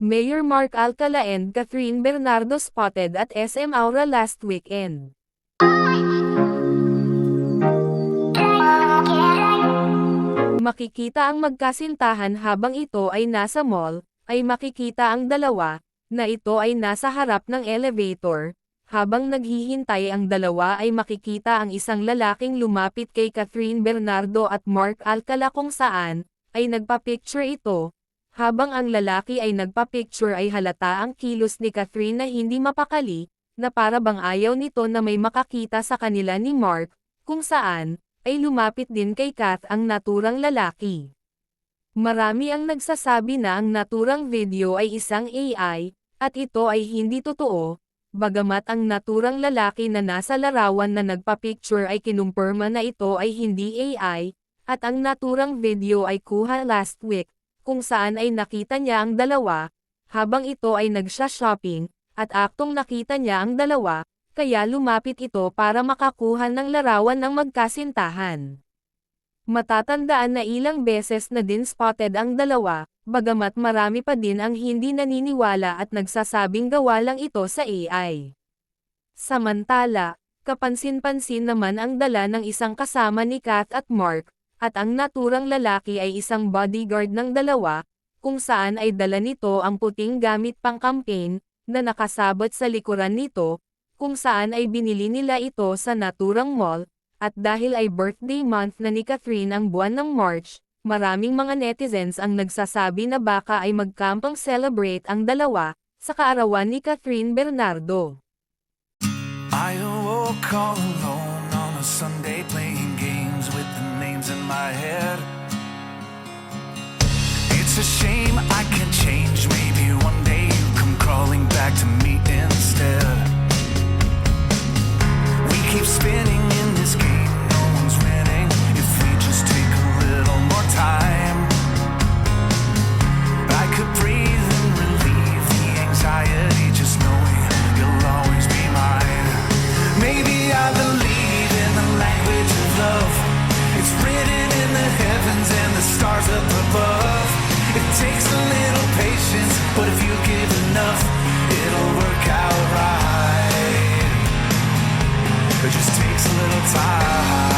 Mayor Mark Alcala and Catherine Bernardo spotted at SM Aura last weekend. Makikita ang magkasintahan habang ito ay nasa mall, ay makikita ang dalawa, na ito ay nasa harap ng elevator. Habang naghihintay ang dalawa ay makikita ang isang lalaking lumapit kay Catherine Bernardo at Mark Alcala kung saan, ay nagpa-picture ito. Habang ang lalaki ay nagpa-picture ay halata ang kilos ni Catherine na hindi mapakali, na para bang ayaw nito na may makakita sa kanila ni Mark, kung saan, ay lumapit din kay Kath ang naturang lalaki. Marami ang nagsasabi na ang naturang video ay isang AI, at ito ay hindi totoo. Bagamat ang naturang lalaki na nasa larawan na nagpa-picture ay kinumpirma na ito ay hindi AI, at ang naturang video ay kuha last week, kung saan ay nakita niya ang dalawa, habang ito ay nagsha-shopping, at aktong nakita niya ang dalawa, kaya lumapit ito para makakuha ng larawan ng magkasintahan. Matatandaan na ilang beses na din spotted ang dalawa, bagamat marami pa din ang hindi naniniwala at nagsasabing gawa lang ito sa AI. Samantala, kapansin-pansin naman ang dala ng isang kasama ni Kath at Mark, at ang naturang lalaki ay isang bodyguard ng dalawa, kung saan ay dala nito ang puting gamit pang-campaign, na nakasabot sa likuran nito, kung saan ay binili nila ito sa naturang mall. At dahil ay birthday month na ni Catherine ang buwan ng March, maraming mga netizens ang nagsasabi na baka ay magkampang celebrate ang dalawa, sa kaarawan ni Catherine Bernardo. I awoke all alone on a Sunday playing games with the names in my head. It's a shame I can't change, maybe one day you come crawling back to me instead. We keep spinning in this game, no one's winning. If we just take a little more time, I could breathe and relieve the anxiety just knowing you'll always be mine. Maybe I believe in the language of love. It's written in the heavens and the stars up above. It takes a little patience, but if you give enough, it'll work out right. It just takes a little time.